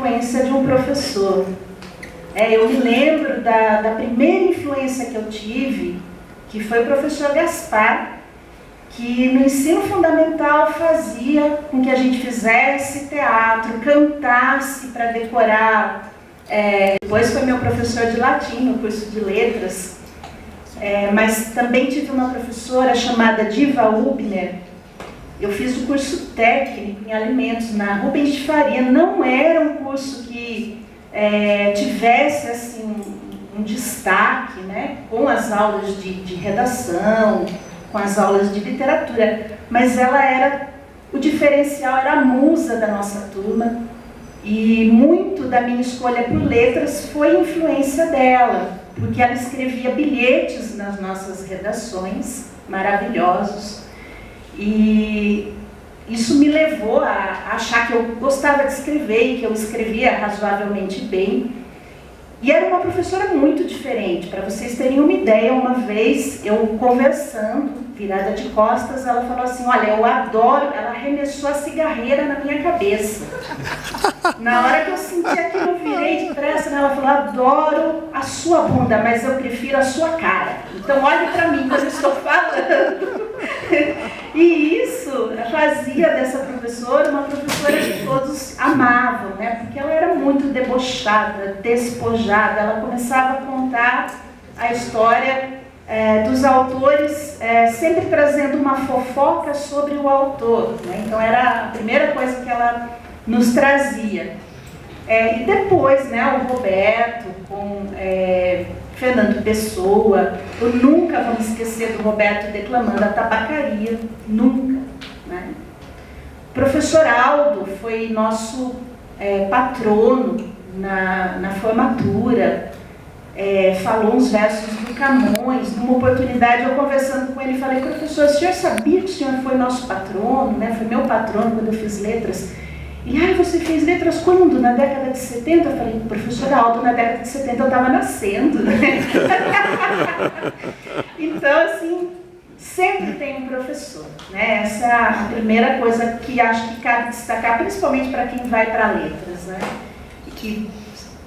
influência de um professor. Eu me lembro da primeira influência que eu tive, que foi o professor Gaspar, que no ensino fundamental fazia com que a gente fizesse teatro, cantasse para decorar. Depois foi meu professor de latim no curso de letras, mas também tive uma professora chamada Diva Hubner. Eu fiz o curso técnico em alimentos na Rubens de Faria. Não era um curso que tivesse assim, um destaque, né, com as aulas de redação, com as aulas de literatura, mas o diferencial era a musa da nossa turma, e muito da minha escolha por letras foi influência dela, porque ela escrevia bilhetes nas nossas redações, maravilhosos, e isso me levou a achar que eu gostava de escrever e que eu escrevia razoavelmente bem. E era uma professora muito diferente. Para vocês terem uma ideia, uma vez eu conversando, virada de costas, ela falou assim: olha, eu adoro, ela arremessou a cigarreira na minha cabeça. Na hora que eu senti aquilo, eu virei depressa, né? Ela falou: adoro a sua bunda, mas eu prefiro a sua cara. Então olhe para mim quando eu estou falando. E isso fazia dessa professora uma professora que todos amavam, né? Porque ela era muito debochada, despojada. Ela começava a contar a história dos autores, sempre trazendo uma fofoca sobre o autor, né? Então era a primeira coisa que ela nos trazia. E depois, né, o Roberto com Fernando Pessoa. Eu nunca vou me esquecer do Roberto declamando a tabacaria, nunca, né? O professor Aldo foi nosso patrono na formatura, falou uns versos do Camões. Numa oportunidade, eu conversando com ele, falei: professor, o senhor sabia que o senhor foi nosso patrono, né? Foi meu patrono quando eu fiz letras. E você fez letras quando? Na década de 70? Eu falei: professor Aldo, na década de 70 eu estava nascendo, né? Então, assim, sempre tem um professor, né? Essa é a primeira coisa que acho que cabe destacar, principalmente para quem vai para letras, né? E que,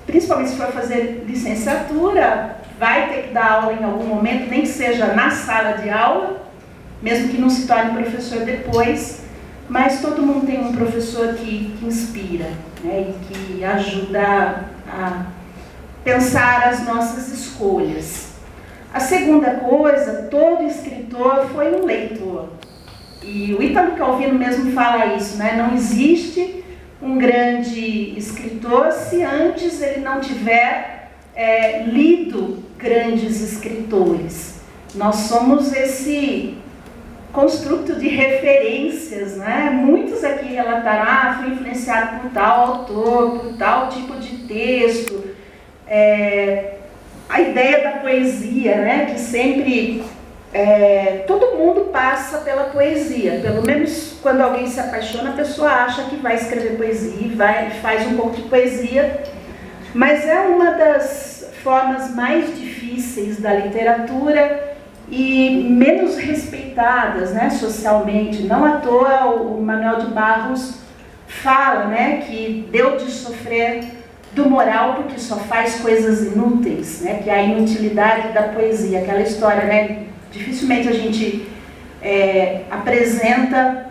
principalmente se for fazer licenciatura, vai ter que dar aula em algum momento, nem que seja na sala de aula, mesmo que não se torne professor depois. Mas todo mundo tem um professor que inspira, né, e que ajuda a pensar as nossas escolhas. A segunda coisa, todo escritor foi um leitor. E o Ítalo Calvino mesmo fala isso, né? Não existe um grande escritor se antes ele não tiver lido grandes escritores. Nós somos esse construto de referências, né? Muitos aqui relataram: fui influenciado por tal autor, por tal tipo de texto. A ideia da poesia, né? Que sempre todo mundo passa pela poesia. Pelo menos quando alguém se apaixona, a pessoa acha que vai escrever poesia e faz um pouco de poesia. Mas é uma das formas mais difíceis da literatura e menos respeitadas, né, socialmente. Não à toa o Manuel de Barros fala, né, que deu de sofrer do moral porque só faz coisas inúteis, né, que é a inutilidade da poesia, aquela história, né, dificilmente a gente apresenta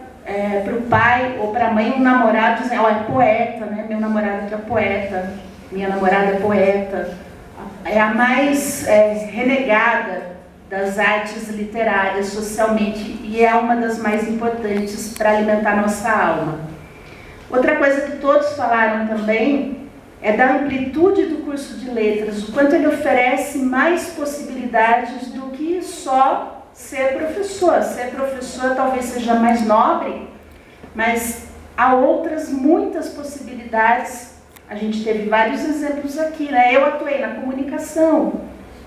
para o pai ou para a mãe um namorado dizendo: ó, é poeta, né, meu namorado que é poeta, minha namorada é poeta. É a mais renegada das artes literárias socialmente, e é uma das mais importantes para alimentar nossa alma. Outra coisa que todos falaram também é da amplitude do curso de letras, o quanto ele oferece mais possibilidades do que só ser professor. Ser professor talvez seja mais nobre, mas há outras muitas possibilidades. A gente teve vários exemplos aqui, né? Eu atuei na comunicação,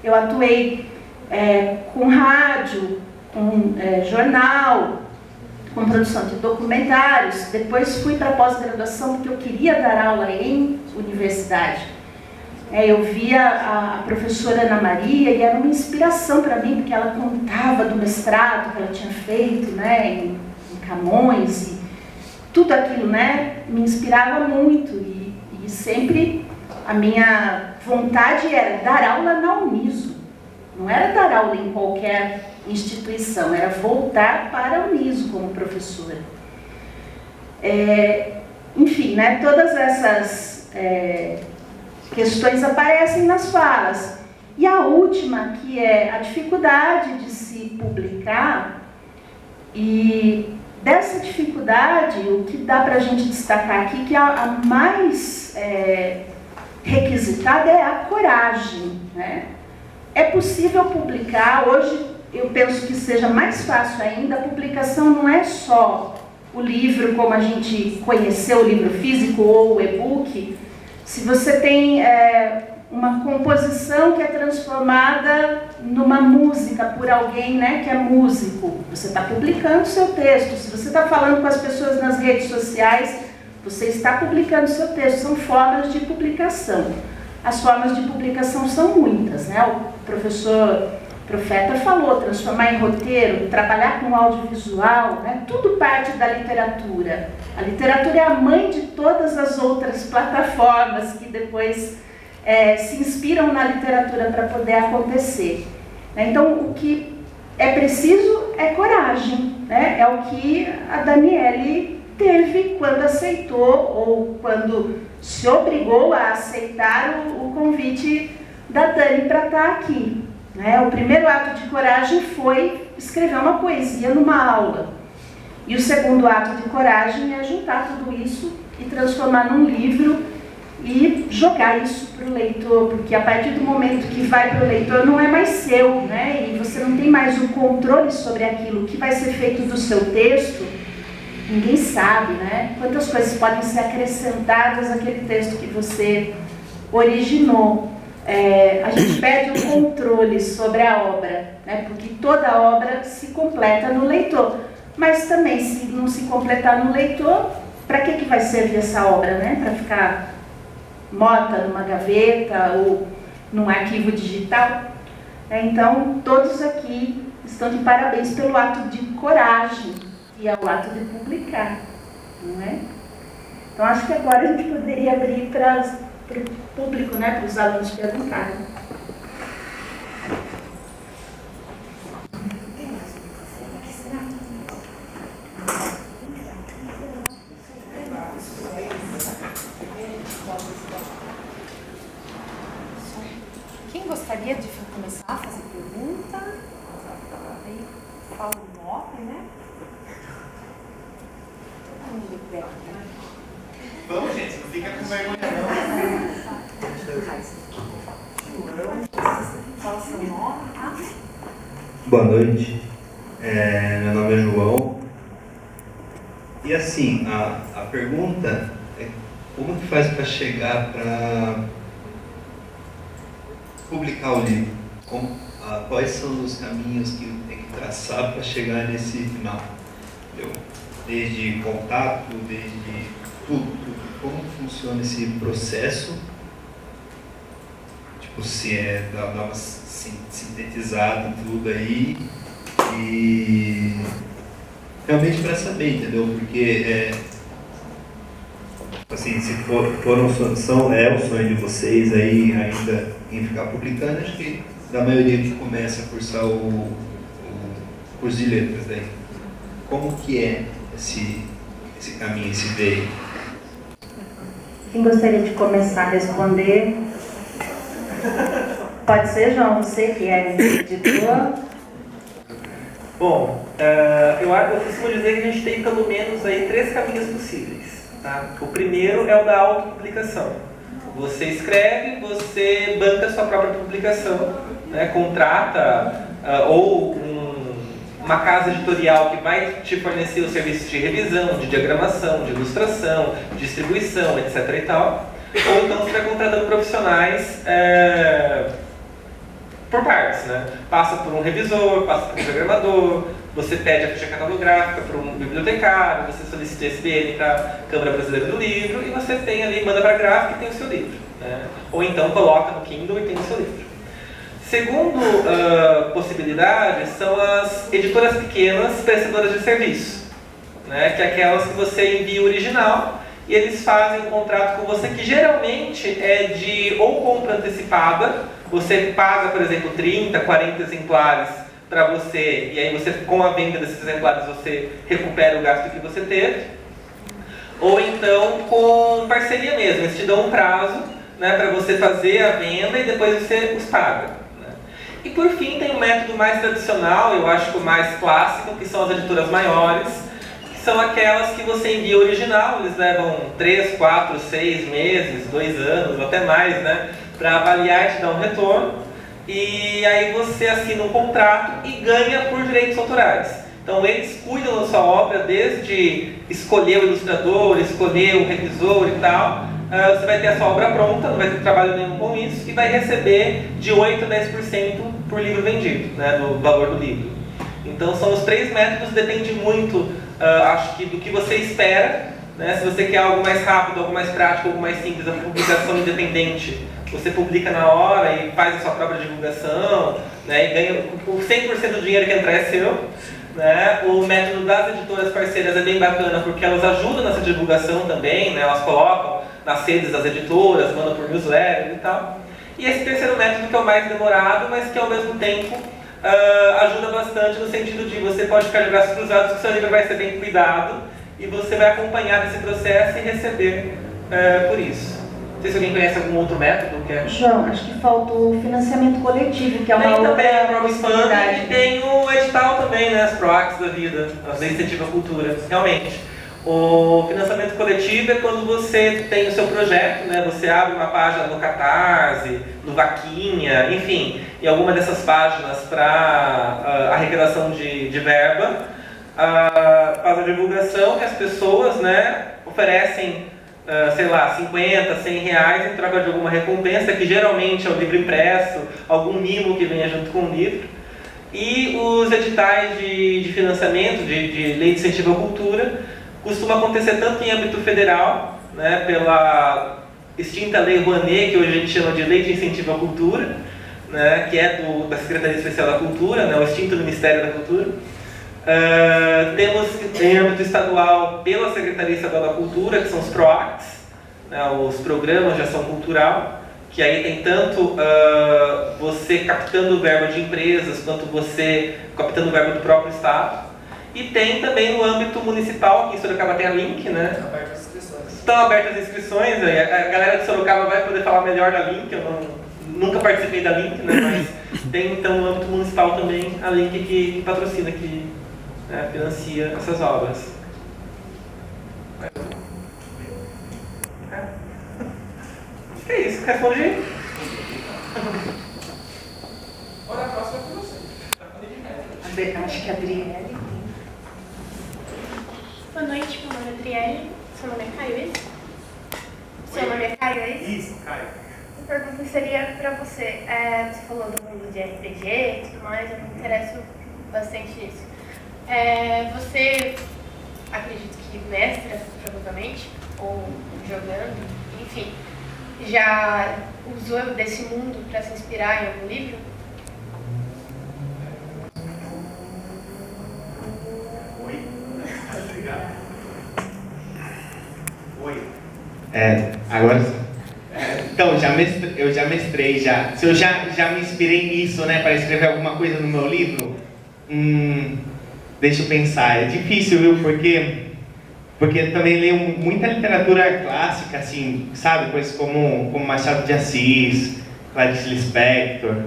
eu atuei com rádio, com jornal, com produção de documentários. Depois fui para a pós-graduação porque eu queria dar aula em universidade. Eu via a professora Ana Maria e era uma inspiração para mim, porque ela contava do mestrado que ela tinha feito, né, em Camões, e tudo aquilo, né, me inspirava muito. E E sempre a minha vontade era dar aula na Uniso. Não era dar aula em qualquer instituição, era voltar para a Uniso como professora. Enfim, né, todas essas questões aparecem nas falas. E a última, que é a dificuldade de se publicar, e dessa dificuldade, o que dá para a gente destacar aqui, que a mais requisitada é a coragem, né? É possível publicar, hoje eu penso que seja mais fácil ainda, a publicação não é só o livro como a gente conheceu, o livro físico ou o e-book. Se você tem uma composição que é transformada numa música por alguém, né, que é músico, você está publicando seu texto. Se você está falando com as pessoas nas redes sociais, você está publicando seu texto. São formas de publicação. As formas de publicação são muitas, né? O professor Profeta falou, transformar em roteiro, trabalhar com audiovisual, né? Tudo parte da literatura. A literatura é a mãe de todas as outras plataformas que depois se inspiram na literatura para poder acontecer. Então, o que é preciso é coragem, né? É o que a Daniele teve quando aceitou, ou quando se obrigou a aceitar o convite da Dani para estar aqui. O primeiro ato de coragem foi escrever uma poesia numa aula. E o segundo ato de coragem é juntar tudo isso e transformar num livro e jogar isso para o leitor, porque a partir do momento que vai para o leitor não é mais seu, né? E você não tem mais o controle sobre aquilo. O que vai ser feito do seu texto, ninguém sabe, né? Quantas coisas podem ser acrescentadas àquele texto que você originou. A gente perde o controle sobre a obra, né? Porque toda obra se completa no leitor. Mas também, se não se completar no leitor, para que vai servir essa obra, né? Para ficar morta numa gaveta ou num arquivo digital? Então, todos aqui estão de parabéns pelo ato de coragem e ao ato de publicar, não é? Então, acho que agora a gente poderia abrir para o público, né, para os alunos perguntarem. Quem gostaria de começar a fazer pergunta? Aí fala o nome, né? Todo mundo perto, né? Vamos, gente, não fica com vergonha não. Fala seu nome, tá? Boa noite, meu nome é João. E assim, a pergunta é como que faz para chegar para publicar o livro? Quais são os caminhos que tem que traçar para chegar nesse final? Desde contato, desde tudo. Como funciona esse processo? Tipo, se dar uma sintetizada tudo aí e realmente para saber, entendeu? Porque assim, se é o sonho de vocês aí ainda em ficar publicando, acho que da maioria que começa a cursar o curso de letras daí. Como que é esse caminho, esse veio? Quem gostaria de começar a responder? Pode ser, João, você que é editor. Bom, eu costumo dizer que a gente tem pelo menos aí 3 caminhos possíveis. Tá? O primeiro é o da autopublicação. Você escreve, você banca a sua própria publicação, né? Contrata ou uma casa editorial que vai te fornecer os serviços de revisão, de diagramação, de ilustração, distribuição, etc. e tal. Ou então você vai contratando profissionais por partes, né? Passa por um revisor, passa por um diagramador, você pede a ficha catalográfica para um bibliotecário, você solicita ISBN para a Câmara Brasileira do Livro e você tem ali, manda para a gráfica e tem o seu livro, né? Ou então coloca no Kindle e tem o seu livro. Segunda possibilidade são as editoras pequenas prestadoras de serviço, né? Que é aquelas que você envia o original e eles fazem um contrato com você que geralmente é de ou compra antecipada, você paga, por exemplo, 30, 40 exemplares para você, e aí você, com a venda desses exemplares, você recupera o gasto que você teve, ou então com parceria mesmo, eles te dão um prazo, né, para você fazer a venda e depois você os paga. Né? E por fim tem o método mais tradicional, eu acho que o mais clássico, que são as editoras maiores, que são aquelas que você envia o original, eles levam 3, 4, 6 meses, 2 anos, até mais, né, para avaliar e te dar um retorno. E aí você assina um contrato e ganha por direitos autorais. Então eles cuidam da sua obra desde escolher o ilustrador, escolher o revisor e tal. Você vai ter a sua obra pronta, não vai ter trabalho nenhum com isso, e vai receber de 8% a 10% por livro vendido, né, do valor do livro. Então são os 3 métodos, depende muito, acho que do que você espera, né? Se você quer algo mais rápido, algo mais prático, algo mais simples, a publicação independente, você publica na hora e faz a sua própria divulgação, né, e ganha o 100% do dinheiro que entrar é seu. Né? O método das editoras parceiras é bem bacana porque elas ajudam nessa divulgação também, né? Elas colocam nas redes das editoras, mandam por newsletter e tal. E esse terceiro método que é o mais demorado, mas que ao mesmo tempo ajuda bastante no sentido de você pode ficar de braços cruzados que o seu livro vai ser bem cuidado e você vai acompanhar esse processo e receber por isso. Não sei se alguém conhece algum outro método que é... João, acho que faltou o financiamento coletivo, que é uma outra também o crowdfunding possibilidade. E tem o edital também, né, as PROACs da vida, as leis de incentivo à cultura. Realmente, o financiamento coletivo é quando você tem o seu projeto, né, você abre uma página no Catarse, no Vaquinha, enfim, em alguma dessas páginas para arrecadação de verba, faz a divulgação e as pessoas, né, oferecem sei lá, 50, 100 reais em troca de alguma recompensa, que geralmente é o livro impresso, algum mimo que venha junto com o livro. E os editais de financiamento, de lei de incentivo à cultura, costuma acontecer tanto em âmbito federal, né, pela extinta lei Rouanet, que hoje a gente chama de lei de incentivo à cultura, né, que é da Secretaria Especial da Cultura, né, o extinto Ministério da Cultura. Temos em âmbito estadual pela Secretaria Estadual da Cultura, que são os PROACs, né, os Programas de Ação Cultural, que aí tem tanto você captando verba de empresas, quanto você captando verba do próprio Estado. E tem também no âmbito municipal, que em Sorocaba tem a Link, né? Estão abertas as inscrições, a galera de Sorocaba vai poder falar melhor da Link, eu nunca participei da Link, né, mas tem então no âmbito municipal também a Link que patrocina, que financia essas obras. É isso, responde. Ora, a próxima é com você. Acho que a Adriele. Boa noite, meu nome é Adriele. Seu nome é Caio, é isso? Seu nome é Caio, é isso? Isso, Caio. A pergunta seria pra você. Você falou do mundo de RPG e tudo mais, eu me interesso bastante nisso. Você, acredito que mestra, provavelmente, ou jogando, enfim, já usou desse mundo para se inspirar em algum livro? Oi. Obrigado. Oi. Agora então, eu já mestrei já. Se eu já me inspirei nisso, né, para escrever alguma coisa no meu livro, deixa eu pensar. É difícil, viu? Porque eu também leio muita literatura clássica, assim, sabe? Coisas como Machado de Assis, Clarice Lispector.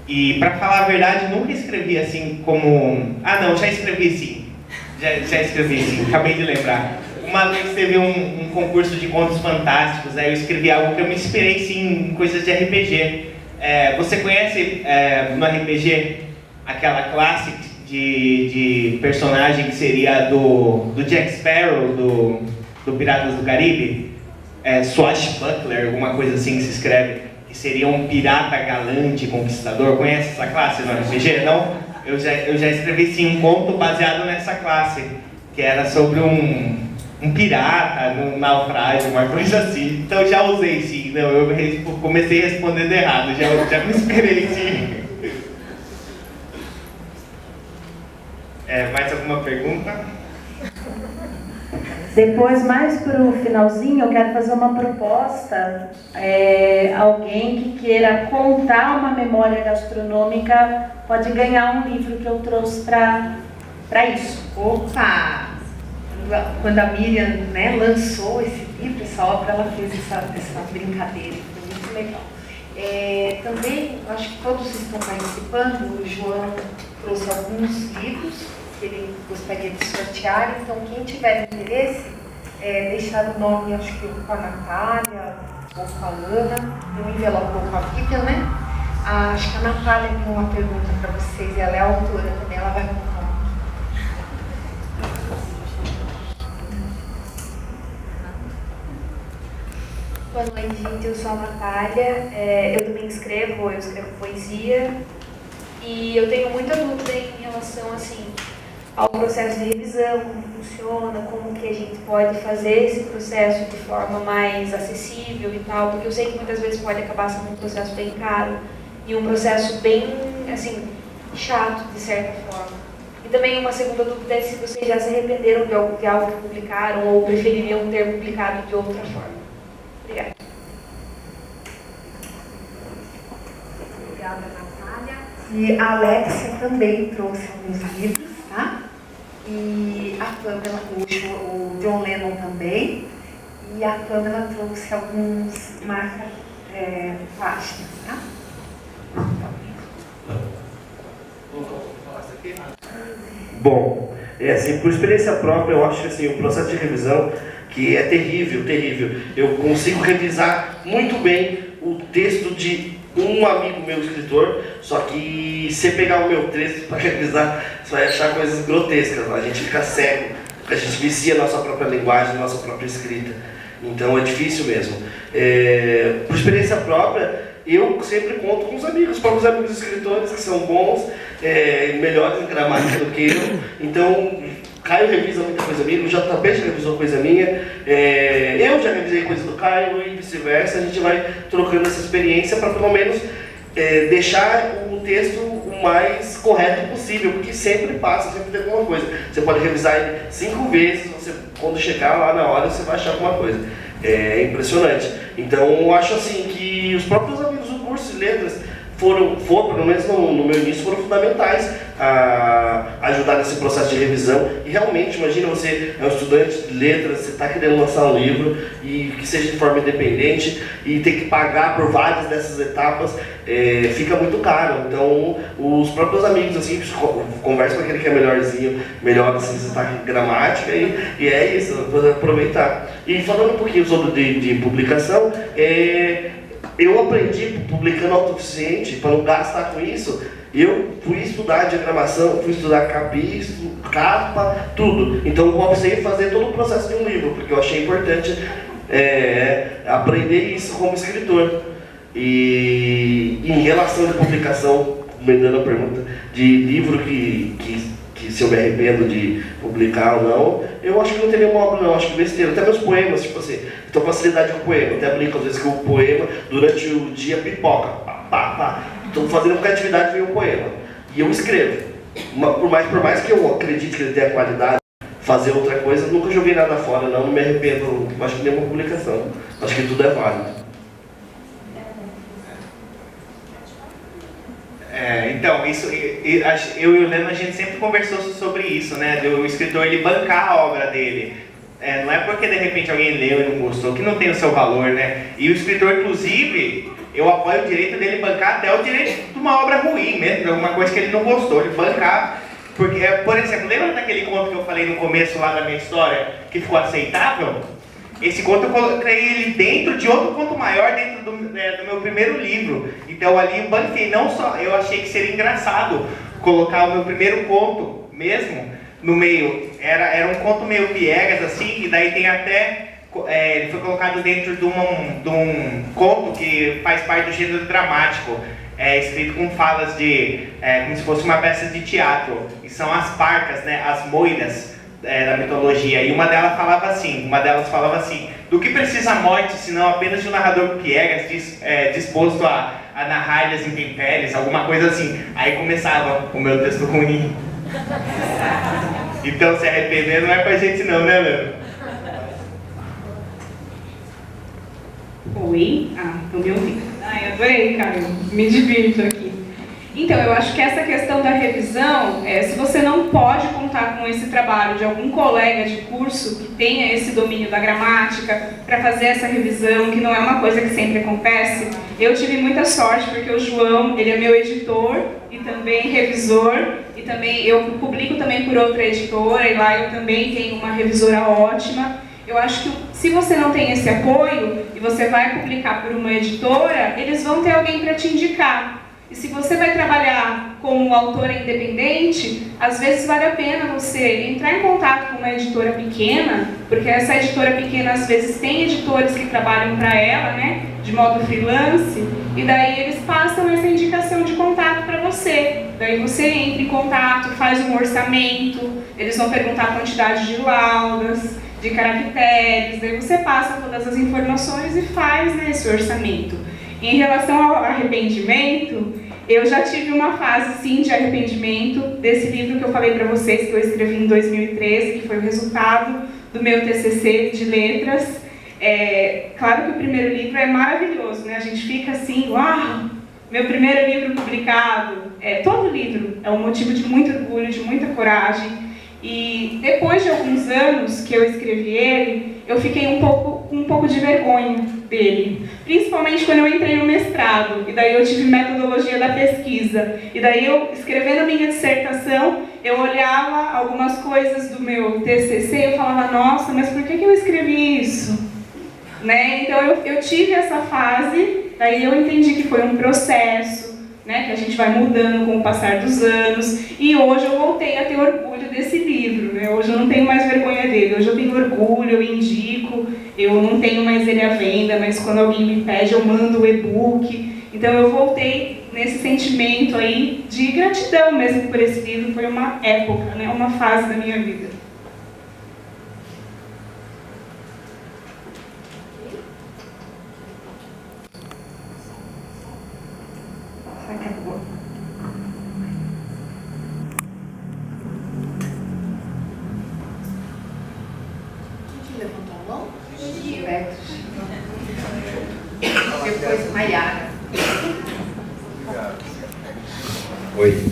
E, para falar a verdade, nunca escrevi assim como... Ah, não, já escrevi sim. Já escrevi sim, acabei de lembrar. Uma vez teve um concurso de contos fantásticos, aí eu escrevi algo que eu me inspirei sim em coisas de RPG. Você conhece no RPG aquela classe de personagem que seria do Jack Sparrow, do Piratas do Caribe? Swashbuckler, alguma coisa assim que se escreve, que seria um pirata galante, conquistador. Conhece essa classe no RPG? Não? Eu já escrevi sim um conto baseado nessa classe, que era sobre um pirata num naufrágio, uma coisa assim. Então já usei sim. Não, eu comecei respondendo errado, já me inspirei sim. Mais alguma pergunta? Depois, mais para o finalzinho, eu quero fazer uma proposta. Alguém que queira contar uma memória gastronômica pode ganhar um livro que eu trouxe para isso. Opa! Quando a Miriam, né, lançou esse livro, essa obra, ela fez essa brincadeira, foi muito legal. Também, acho que todos estão participando, o João trouxe alguns livros que ele gostaria de sortear, então quem tiver interesse, deixar o nome, acho que com a Natália ou com a Ana, no envelope ou com a Vivian, né? Acho que a Natália tem uma pergunta para vocês, ela é a autora também, ela vai colocar. Boa noite, gente. Eu sou a Natália. Eu também escrevo poesia. E eu tenho muita dúvida em relação, assim, ao processo de revisão, como funciona, como que a gente pode fazer esse processo de forma mais acessível e tal, porque eu sei que muitas vezes pode acabar sendo um processo bem caro e um processo bem, assim, chato, de certa forma. E também uma segunda dúvida é se vocês já se arrependeram de algo que publicaram ou prefeririam ter publicado de outra forma. Obrigada. Obrigada, Natália. E a Alexia também trouxe alguns livros, tá? E a Pamela, o John Lennon também. E a Pamela trouxe alguns marca-páginas, tá? Bom, assim, por experiência própria, eu acho que assim, o processo de revisão que é terrível, terrível. Eu consigo revisar muito bem o texto de um amigo meu escritor, só que se pegar o meu texto para revisar, você vai achar coisas grotescas, a gente fica cego, a gente vicia a nossa própria linguagem, a nossa própria escrita. Então é difícil mesmo. Por experiência própria, eu sempre conto com os amigos, próprios amigos escritores que são bons, melhores em gramática do que eu. Então, Caio revisa muita coisa minha, o JP já revisou coisa minha, eu já revisei coisa do Caio e vice-versa. A gente vai trocando essa experiência para pelo menos deixar o texto o mais correto possível, porque sempre passa, sempre tem alguma coisa. Você pode revisar ele 5 vezes, quando chegar lá na hora você vai achar alguma coisa. É impressionante. Então eu acho assim que os próprios amigos do curso de letras foram pelo menos no meu início, foram fundamentais a ajudar nesse processo de revisão. E realmente, imagina, você é um estudante de letras, você está querendo lançar um livro e que seja de forma independente e ter que pagar por várias dessas etapas, fica muito caro. Então, os próprios amigos, assim, conversa com aquele que é melhor assim, sotaque gramática e é isso, aproveitar. E falando um pouquinho sobre de publicação, eu aprendi publicando autossuficiente, para não gastar com isso. Eu fui estudar diagramação, fui estudar capis, capa, tudo. Então eu comecei a fazer todo o processo de um livro, porque eu achei importante aprender isso como escritor. E em relação à publicação, me dando a pergunta de livro que se eu me arrependo de publicar ou não, eu acho que não teria uma obra não, acho que besteira. Até meus poemas, tipo assim, tenho facilidade com poema, até brinco às vezes que o poema, durante o dia, pipoca, estou fazendo qualquer atividade, vem um poema. E eu escrevo. Por mais que eu acredite que ele tenha qualidade, fazer outra coisa, nunca joguei nada fora, não me arrependo, acho que nenhuma publicação. Acho que tudo é válido. Então, isso, eu e o Leno, a gente sempre conversou sobre isso, né? Do escritor ele bancar a obra dele. Não é porque de repente alguém leu e não gostou, que não tem o seu valor, né? E o escritor, inclusive, eu apoio o direito dele bancar até o direito de uma obra ruim mesmo, de alguma coisa que ele não gostou, de bancar. Porque, por exemplo, lembra daquele conto que eu falei no começo lá da minha história, que ficou aceitável? Esse conto eu coloquei ele dentro de outro conto maior, dentro do meu primeiro livro. Então ali eu banquei, não só, eu achei que seria engraçado colocar o meu primeiro conto mesmo no meio. Era um conto meio piegas assim, e daí tem até, ele foi colocado dentro de um conto que faz parte do gênero dramático. Escrito com falas como se fosse uma peça de teatro. E são as parcas, né, as moiras da mitologia, e uma delas falava assim: do que precisa a morte, senão apenas de um narrador piegas disposto a narrar as intempéries, alguma coisa assim. Aí começava o meu texto ruim. Então se arrepender não é pra gente não, né, Leandro? Oi? Estão me ouvindo. Ai, adorei, cara, eu me divirto aqui. Então, eu acho que essa questão da revisão, se você não pode contar com esse trabalho de algum colega de curso que tenha esse domínio da gramática para fazer essa revisão, que não é uma coisa que sempre acontece, eu tive muita sorte porque o João, ele é meu editor e também revisor, e também eu publico também por outra editora, e lá eu também tenho uma revisora ótima. Eu acho que se você não tem esse apoio e você vai publicar por uma editora, eles vão ter alguém para te indicar. E se você vai trabalhar como autora independente, às vezes vale a pena você entrar em contato com uma editora pequena, porque essa editora pequena às vezes tem editores que trabalham para ela, né, de modo freelance, e daí eles passam essa indicação de contato para você. Daí você entra em contato, faz um orçamento, eles vão perguntar a quantidade de laudas, de caracteres, daí você passa todas as informações e faz, né, esse orçamento. Em relação ao arrependimento, eu já tive uma fase, sim, de arrependimento desse livro que eu falei para vocês, que eu escrevi em 2013, que foi o resultado do meu TCC de letras. Claro que o primeiro livro é maravilhoso, né? A gente fica assim, uau, meu primeiro livro publicado. Todo livro é um motivo de muito orgulho, de muita coragem. E depois de alguns anos que eu escrevi ele, eu fiquei um pouco de vergonha dele. Principalmente quando eu entrei no mestrado, e daí eu tive metodologia da pesquisa. E daí eu, escrevendo a minha dissertação, eu olhava algumas coisas do meu TCC e eu falava, nossa, mas por que eu escrevi isso? Né? Então eu tive essa fase, daí eu entendi que foi um processo, né, que a gente vai mudando com o passar dos anos, e hoje eu voltei a ter orgulho desse livro, né? Hoje eu não tenho mais vergonha dele, hoje eu tenho orgulho, eu indico, eu não tenho mais ele à venda, mas quando alguém me pede eu mando o e-book. Então eu voltei nesse sentimento aí de gratidão mesmo por esse livro, foi uma época, né, uma fase da minha vida. Depois Maiara. Oi.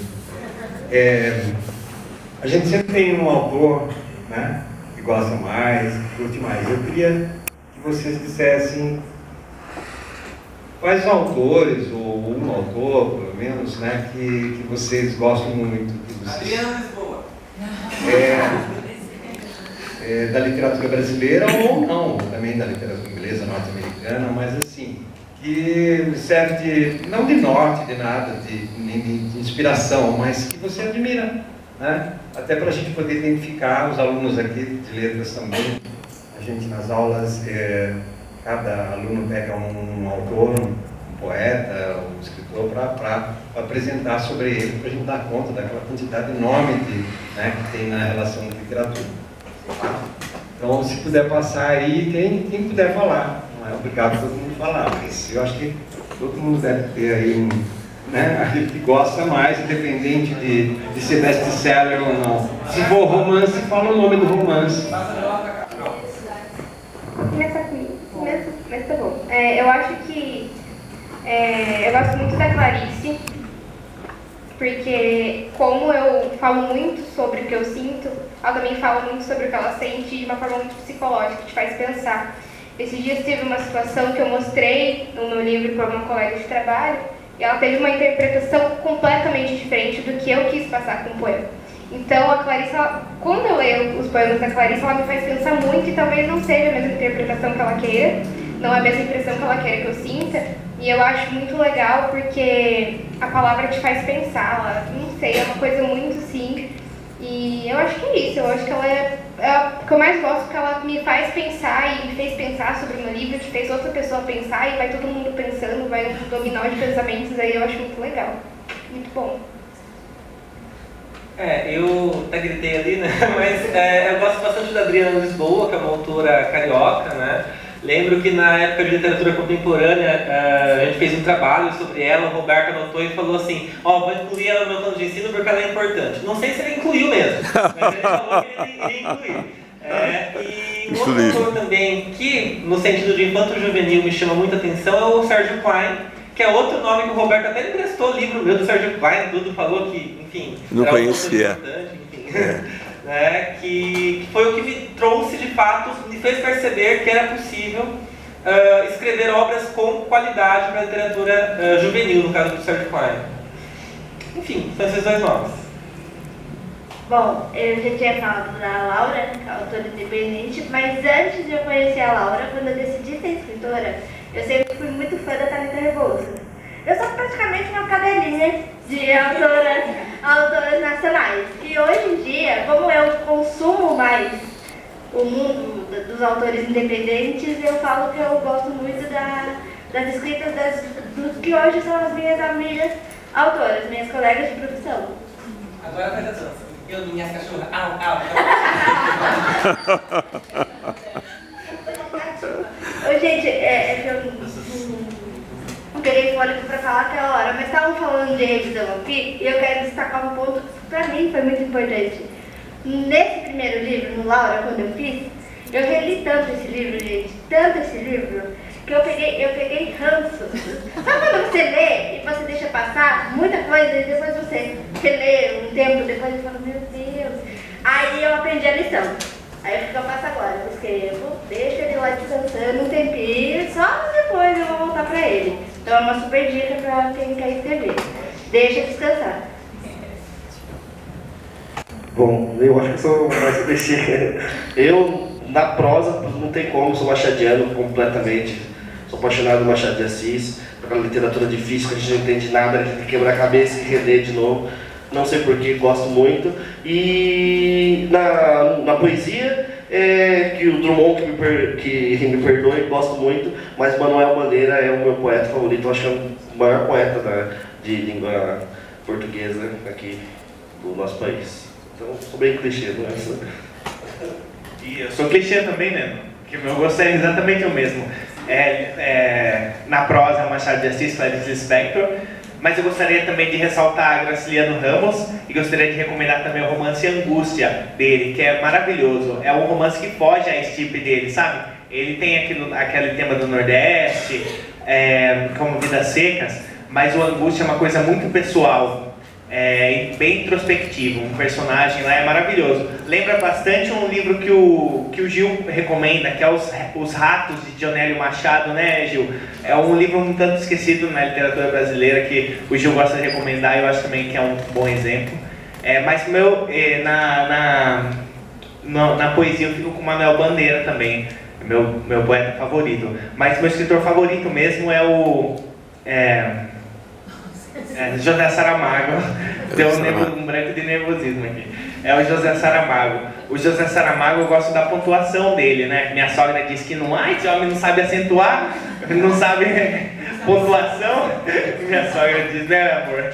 A gente sempre tem um autor, né, que gosta mais, que curte mais. Eu queria que vocês dissessem quais autores, ou um autor, pelo menos, né, que vocês gostam muito. Adriana Lisboa. Da literatura brasileira ou não, também da literatura inglesa, norte-americana, mas assim, que serve de, não de norte, de nada, nem de inspiração, mas que você admira, né? Até para a gente poder identificar, os alunos aqui de letras também, a gente nas aulas, cada aluno pega um autor, um poeta, um escritor, para apresentar sobre ele, para a gente dar conta daquela quantidade enorme né, que tem na relação da literatura. Então, se puder passar aí, quem puder falar. Não é obrigado todo mundo falar, mas eu acho que todo mundo deve ter aí né, aquele que gosta mais, independente de ser best-seller ou não. Se for romance, fala o nome do romance. Começar comigo. Mas tá bom. Eu acho que eu gosto muito da Clarice, porque como eu falo muito sobre o que eu sinto, ela também fala muito sobre o que ela sente de uma forma muito psicológica, que te faz pensar. Esses dias teve uma situação que eu mostrei no meu livro para uma colega de trabalho, e ela teve uma interpretação completamente diferente do que eu quis passar com o poema. Então a Clarice, quando eu leio os poemas da Clarice, ela me faz pensar muito e talvez não seja a mesma interpretação que ela queira, não é a mesma impressão que ela queira que eu sinta, e eu acho muito legal porque a palavra te faz pensar, ela, não sei, é uma coisa muito assim, e eu acho que é isso, eu acho que ela é o que eu mais gosto, porque ela me faz pensar e me fez pensar sobre o meu livro, que fez outra pessoa pensar e vai todo mundo pensando, vai um dominó de pensamentos, aí eu acho muito legal, muito bom. Eu até gritei ali, né? Mas eu gosto bastante da Adriana Lisboa, que é uma autora carioca, né? Lembro que na época de literatura contemporânea a gente fez um trabalho sobre ela, o Roberto anotou e falou assim, vou incluir ela no meu plano de ensino porque ela é importante. Não sei se ele incluiu mesmo, mas ele falou que ele iria incluir. E um autor também que, no sentido de infanto-juvenil, me chama muita atenção é o Sergio Klein, que é outro nome que o Roberto até emprestou o livro meu do Sergio Klein, tudo falou que, enfim... Não conhecia. Que foi o que me trouxe, de fato, me fez perceber que era possível escrever obras com qualidade para a literatura juvenil, no caso do Sergio Klein. Enfim, são esses dois nomes. Bom, eu já tinha falado da Laura, que é autora independente, mas antes de eu conhecer a Laura, quando eu decidi ser escritora, eu sempre fui muito fã da Thalita Rebouças. Eu sou praticamente uma cadelinha de autoras nacionais. E hoje em dia, como eu consumo mais o mundo dos autores independentes, eu falo que eu gosto muito das escritas dos que hoje são as minhas amigas autoras, minhas colegas de profissão. Agora faz a dança. Eu, minhas cachorras, au, au. Ô, gente, que eu não peguei fôlego pra falar aquela hora, mas estavam falando de revisão aqui e eu quero destacar um ponto que pra mim foi muito importante. Nesse primeiro livro, no Laura, quando eu fiz, eu reli tanto esse livro, gente, tanto esse livro, que eu peguei ranço. Sabe quando você lê e você deixa passar muita coisa e depois você lê um tempo, depois você fala, meu Deus. Aí eu aprendi a lição. Aí o que eu faço agora? Eu escrevo, deixo ele lá descansando um tempinho, só depois eu vou voltar pra ele. Então é uma super dica pra quem quer escrever. Deixa descansar. Bom, eu acho que sou mais clichê. Eu, na prosa, não tem como, sou machadiano completamente. Sou apaixonado por Machado de Assis, aquela literatura difícil que a gente não entende nada, a gente tem que quebrar a cabeça e reler de novo. Não sei porquê, gosto muito. E na poesia, que o Drummond que me perdoe, gosto muito, mas Manuel Bandeira é o meu poeta favorito, eu acho que é o maior poeta de língua portuguesa aqui do nosso país. Então, sou bem clichê, não é? E eu sou clichê também, né? Porque o meu gosto é exatamente o mesmo. Na prosa, Machado de Assis, Clarice Lispector, mas eu gostaria também de ressaltar Graciliano Ramos e gostaria de recomendar também o romance Angústia dele, que é maravilhoso. É um romance que foge à estipe dele, sabe? Ele tem aquele tema do Nordeste, como Vidas Secas, mas o Angústia é uma coisa muito pessoal. Bem introspectivo, um personagem lá é maravilhoso. Lembra bastante um livro que o Gil recomenda, que é Os Ratos, de Dionélio Machado, né, Gil? É um livro um tanto esquecido na literatura brasileira, que o Gil gosta de recomendar, e eu acho também que é um bom exemplo. Mas na poesia eu fico com Manuel Bandeira também, meu poeta favorito. Mas meu escritor favorito mesmo é o... José Saramago. Deu um branco de nervosismo aqui. É o José Saramago. O José Saramago, eu gosto da pontuação dele, né? Minha sogra disse que esse homem não sabe acentuar, não sabe pontuação. Minha sogra diz, né, amor?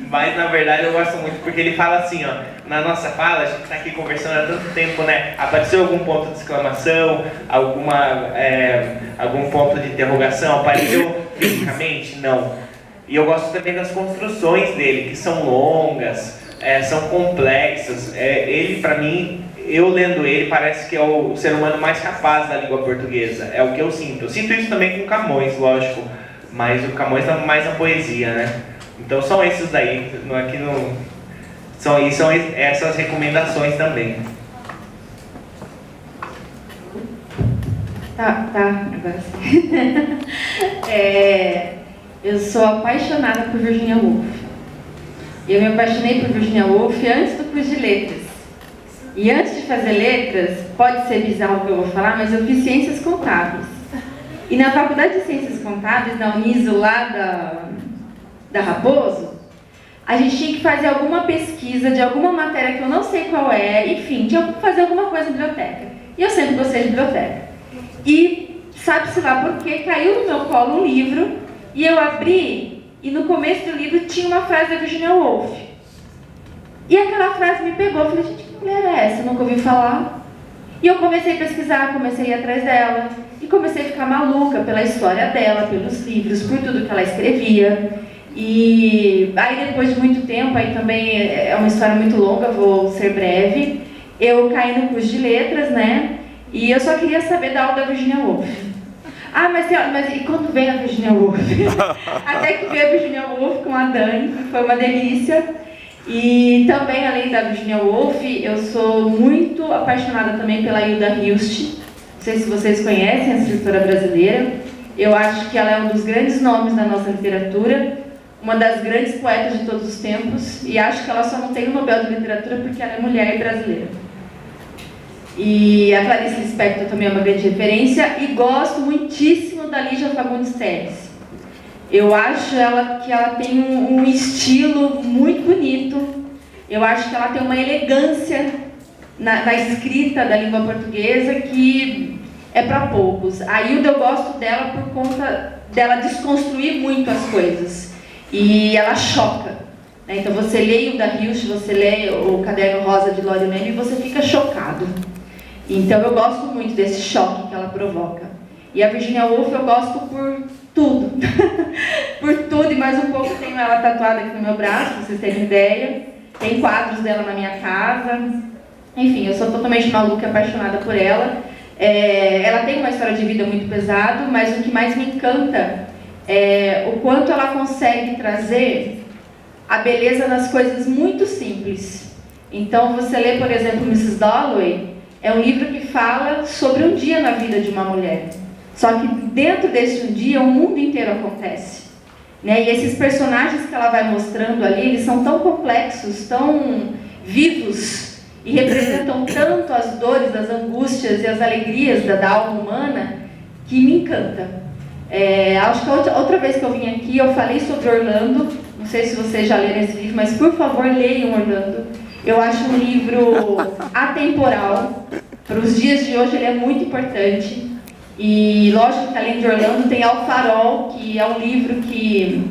Mas na verdade eu gosto muito porque ele fala assim, ó, na nossa fala, a gente está aqui conversando há tanto tempo, né? Apareceu algum ponto de exclamação, algum ponto de interrogação, apareceu fisicamente? Não. E eu gosto também das construções dele, que são longas, são complexas. Ele, para mim, eu lendo ele, parece que é o ser humano mais capaz da língua portuguesa. É o que eu sinto. Eu sinto isso também com Camões, lógico, mas o Camões é mais a poesia, né? Então são esses daí, são essas recomendações também. Tá, agora sim. Eu sou apaixonada por Virginia Woolf. Eu me apaixonei por Virginia Woolf antes do curso de letras. E antes de fazer letras, pode ser bizarro o que eu vou falar, mas eu fiz ciências contábeis. E na faculdade de ciências contábeis, da Uniso, lá da Raposo, a gente tinha que fazer alguma pesquisa de alguma matéria que eu não sei qual é, enfim, tinha que fazer alguma coisa na biblioteca. E eu sempre gostei de biblioteca. E sabe-se lá por quê, caiu no meu colo um livro, e eu abri, e no começo do livro tinha uma frase da Virginia Woolf. E aquela frase me pegou, eu falei, gente, que mulher é essa? Eu nunca ouvi falar. E eu comecei a pesquisar, comecei a ir atrás dela, e comecei a ficar maluca pela história dela, pelos livros, por tudo que ela escrevia. E aí depois de muito tempo, aí também é uma história muito longa, vou ser breve, eu caí no curso de letras, né? E eu só queria saber da aula da Virginia Woolf. Ah, mas e quando vem a Virginia Woolf? Até que veio a Virginia Woolf com a Dani, que foi uma delícia. E também, além da Virginia Woolf, eu sou muito apaixonada também pela Hilda Hilst. Não sei se vocês conhecem, a escritora brasileira. Eu acho que ela é um dos grandes nomes da nossa literatura, uma das grandes poetas de todos os tempos, e acho que ela só não tem o Nobel de Literatura porque ela é mulher e brasileira. E a Clarice Lispector também é uma grande referência, e gosto muitíssimo da Lígia Fagundes Telles. Eu acho que ela tem um estilo muito bonito, eu acho que ela tem uma elegância na escrita da língua portuguesa que é para poucos. A Hilda, eu gosto dela por conta dela desconstruir muito as coisas, e ela choca. Então você lê Hilda Hilst, você lê o Caderno Rosa de Lório Leme e você fica chocado. Então eu gosto muito desse choque que ela provoca. E a Virginia Woolf eu gosto por tudo. Por tudo e mais um pouco. Tenho ela tatuada aqui no meu braço, pra vocês terem ideia. Tem quadros dela na minha casa. Enfim, eu sou totalmente maluca e apaixonada por ela. Ela tem uma história de vida muito pesada, mas o que mais me encanta é o quanto ela consegue trazer a beleza nas coisas muito simples. Então você lê, por exemplo, Mrs. Dalloway. É um livro que fala sobre um dia na vida de uma mulher. Só que dentro desse um dia, o mundo inteiro acontece. Né? E esses personagens que ela vai mostrando ali, eles são tão complexos, tão vivos, e representam tanto as dores, as angústias e as alegrias da alma humana, que me encanta. Acho que a outra vez que eu vim aqui, eu falei sobre Orlando. Não sei se vocês já leram esse livro, mas por favor, leiam Orlando. Eu acho um livro atemporal. Para os dias de hoje ele é muito importante. E lógico que além de Orlando tem Ao Farol, que é um livro que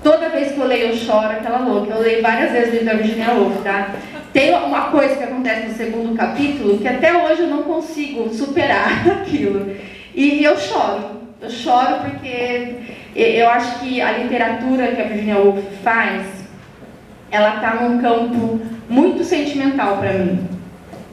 toda vez que eu leio eu choro, aquela louca. Eu leio várias vezes o livro da Virginia Woolf, tá? Tem uma coisa que acontece no segundo capítulo que até hoje eu não consigo superar aquilo. E eu choro. Eu choro porque eu acho que a literatura que a Virginia Woolf faz, ela está num campo muito sentimental para mim.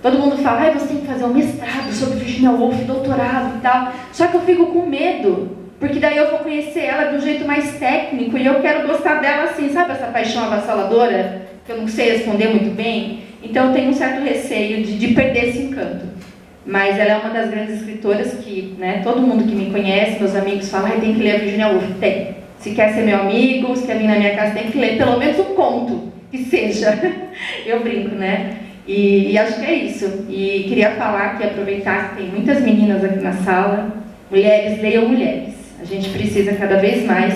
Todo mundo fala, você tem que fazer um mestrado sobre Virginia Woolf, doutorado e tal. Só que eu fico com medo, porque daí eu vou conhecer ela de um jeito mais técnico e eu quero gostar dela assim, sabe essa paixão avassaladora, que eu não sei responder muito bem? Então eu tenho um certo receio de perder esse encanto. Mas ela é uma das grandes escritoras que, né, todo mundo que me conhece, meus amigos falam, tem que ler a Virginia Woolf. Tem. Se quer ser meu amigo, se quer vir na minha casa, tem que ler pelo menos um conto, que seja. Eu brinco, né? E acho que é isso. E queria falar que aproveitar que tem muitas meninas aqui na sala. Mulheres, leiam mulheres. A gente precisa cada vez mais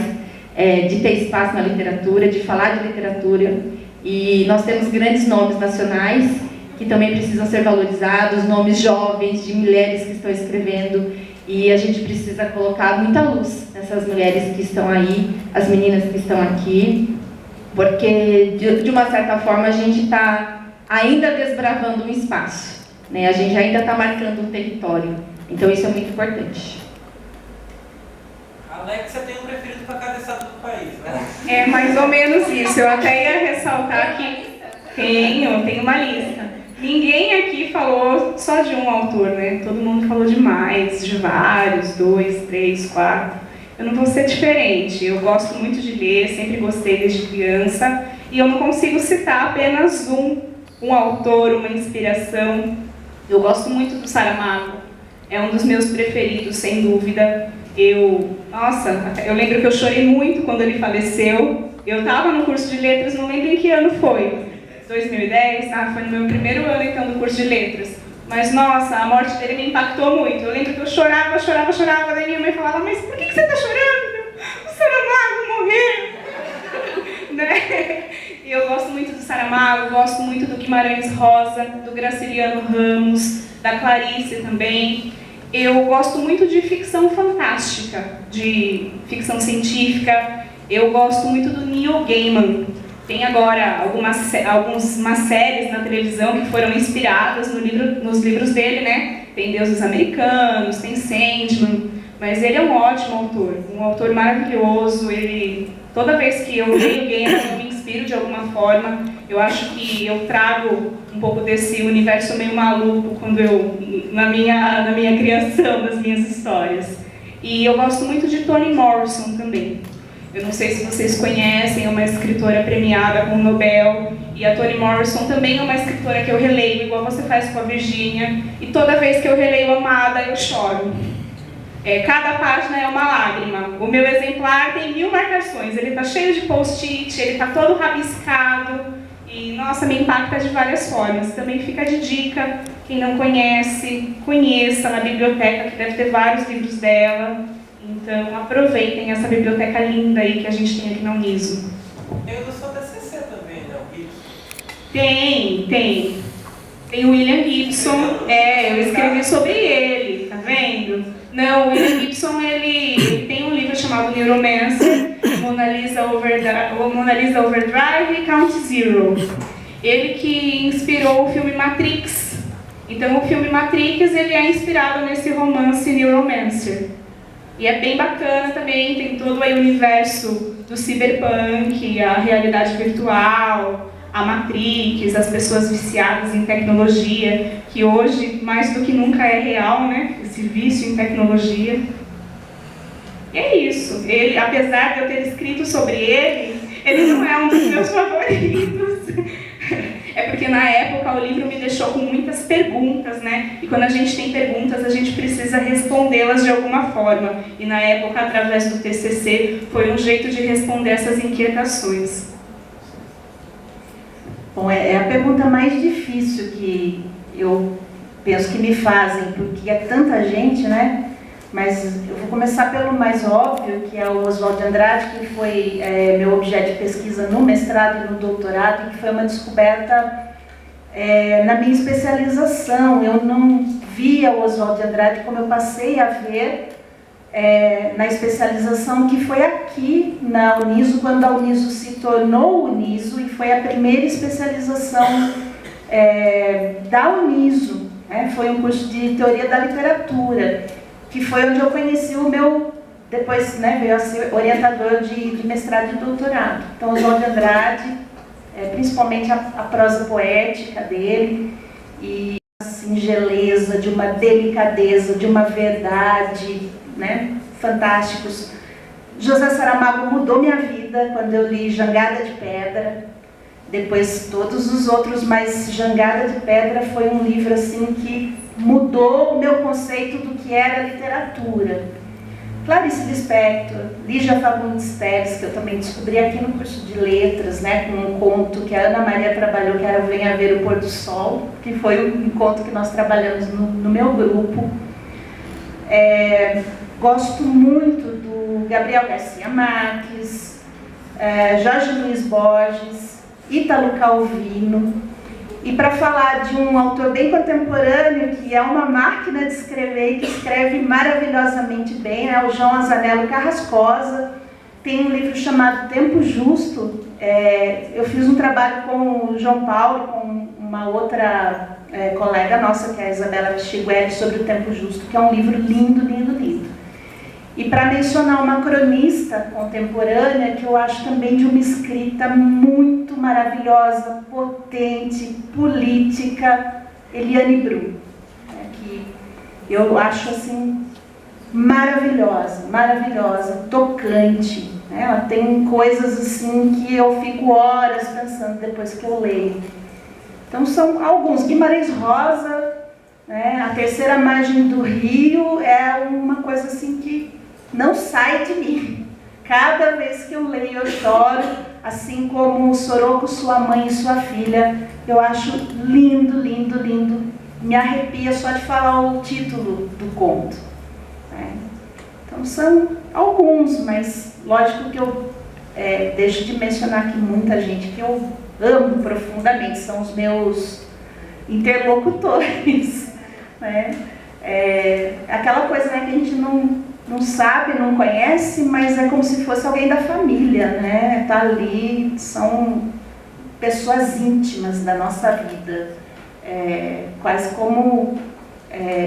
de ter espaço na literatura, de falar de literatura. E nós temos grandes nomes nacionais que também precisam ser valorizados, nomes jovens, de mulheres que estão escrevendo. E a gente precisa colocar muita luz nessas mulheres que estão aí, as meninas que estão aqui, porque de uma certa forma a gente está ainda desbravando um espaço, né? A gente ainda está marcando um território, então isso é muito importante. A Alexia tem um preferido para cada estado do país, né? É mais ou menos isso, eu até ia ressaltar que tenho uma lista. Ninguém aqui falou só de um autor, né? Todo mundo falou de mais, de vários, 2, 3, 4. Eu não vou ser diferente, eu gosto muito de ler, sempre gostei desde criança, e eu não consigo citar apenas um autor, uma inspiração. Eu gosto muito do Saramago, é um dos meus preferidos, sem dúvida. Eu lembro que eu chorei muito quando ele faleceu. Eu estava no curso de letras, não lembro em que ano foi. 2010? Foi no meu primeiro ano então do curso de letras. Mas nossa, a morte dele me impactou muito. Eu lembro que eu chorava, daí minha mãe falava, mas por que você está chorando? O Saramago morreu! Né? E eu gosto muito do Saramago, gosto muito do Guimarães Rosa, do Graciliano Ramos, da Clarice também. Eu gosto muito de ficção fantástica, de ficção científica. Eu gosto muito do Neil Gaiman. Tem agora algumas séries na televisão que foram inspiradas nos livros dele, né? Tem Deuses Americanos, tem Sandman, mas ele é um ótimo autor, um autor maravilhoso. Toda vez que eu leio Gaiman, eu me inspiro de alguma forma. Eu acho que eu trago um pouco desse universo meio maluco na minha criação das minhas histórias. E eu gosto muito de Toni Morrison também. Eu não sei se vocês conhecem, é uma escritora premiada com o Nobel. E a Toni Morrison também é uma escritora que eu releio, igual você faz com a Virginia. E toda vez que eu releio Amada, eu choro. Cada página é uma lágrima. O meu exemplar tem 1000 marcações. Ele está cheio de post-it, ele está todo rabiscado. E, nossa, me impacta de várias formas. Também fica de dica, quem não conhece, conheça na biblioteca, que deve ter vários livros dela. Então, aproveitem essa biblioteca linda aí que a gente tem aqui na Uniso. Eu sou da TCC também, né? O Gibson. Tem. Tem o William Gibson. Eu escrevi sobre ele, tá vendo? Não, o William Gibson, ele tem um livro chamado Neuromancer, Mona Lisa Overdrive e Count Zero. Ele que inspirou o filme Matrix. Então, o filme Matrix, ele é inspirado nesse romance Neuromancer. E é bem bacana também, tem todo aí o universo do cyberpunk, a realidade virtual, a Matrix, as pessoas viciadas em tecnologia, que hoje, mais do que nunca, é real, né? Esse vício em tecnologia. E é isso. Ele, apesar de eu ter escrito sobre ele não é um dos meus favoritos. É porque na época o livro me deixou com muitas perguntas, né? E quando a gente tem perguntas, a gente precisa respondê-las de alguma forma. E na época, através do TCC, foi um jeito de responder essas inquietações. Bom, é a pergunta mais difícil que eu penso que me fazem, porque é tanta gente, né? Mas eu vou começar pelo mais óbvio, que é o Oswald de Andrade, que foi meu objeto de pesquisa no mestrado e no doutorado, e que foi uma descoberta na minha especialização. Eu não via o Oswald de Andrade como eu passei a ver na especialização, que foi aqui na Uniso, quando a Uniso se tornou Uniso, e foi a primeira especialização da Uniso, né? Foi um curso de Teoria da Literatura, que foi onde eu conheci o meu, depois, né, veio a ser orientador de mestrado e doutorado. Então, Oswald de Andrade, principalmente a prosa poética dele, e a singeleza, de uma delicadeza, de uma verdade, né, fantásticos. José Saramago mudou minha vida quando eu li Jangada de Pedra, depois todos os outros, mas Jangada de Pedra foi um livro assim que mudou o meu conceito do que era literatura. Clarice Lispector, Lígia Fagundes Telles, que eu também descobri aqui no curso de letras, né, com um conto que a Ana Maria trabalhou, que era Venha Ver o Pôr do Sol, que foi um conto que nós trabalhamos no meu grupo. Gosto muito do Gabriel Garcia Marques, Jorge Luiz Borges, Ítalo Calvino. E para falar de um autor bem contemporâneo, que é uma máquina de escrever e que escreve maravilhosamente bem, é o João Azanello Carrascosa. Tem um livro chamado Tempo Justo. Eu fiz um trabalho com o João Paulo, com uma outra colega nossa, que é a Isabela Vichigueli, sobre o Tempo Justo, que é um livro lindo, lindo, lindo. E para mencionar uma cronista contemporânea, que eu acho também de uma escrita muito maravilhosa, potente, política, Eliane Bru, que eu acho assim maravilhosa, maravilhosa, tocante. Ela tem coisas assim que eu fico horas pensando depois que eu leio. Então são alguns. Guimarães Rosa, né, A Terceira Margem do Rio, é uma coisa assim que não sai de mim. Cada vez que eu leio eu choro, assim como Soroco, Sua Mãe e Sua Filha. Eu acho lindo, lindo, lindo. Me arrepia só de falar o título do conto. Então são alguns, mas lógico que eu deixo de mencionar aqui muita gente que eu amo profundamente, são os meus interlocutores. Né? Aquela coisa, né, que a gente não sabe, não conhece, mas é como se fosse alguém da família, né? Tá ali, são pessoas íntimas da nossa vida, quase como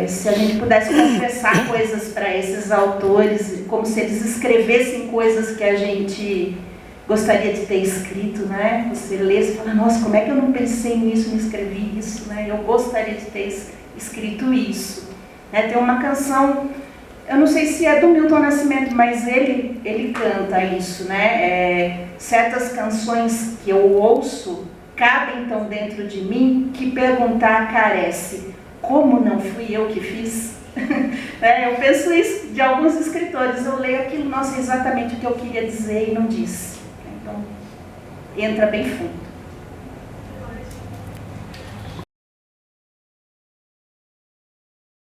se a gente pudesse confessar coisas para esses autores, como se eles escrevessem coisas que a gente gostaria de ter escrito, né? Você lê e fala, nossa, como é que eu não pensei nisso, não escrevi isso, né? Eu gostaria de ter escrito isso. Tem uma canção, eu não sei se é do Milton Nascimento, mas ele canta isso, né? Certas canções que eu ouço cabem tão dentro de mim que perguntar carece, como não fui eu que fiz? Eu penso isso de alguns escritores, eu leio aquilo, nossa, exatamente o que eu queria dizer e não disse. Então, entra bem fundo.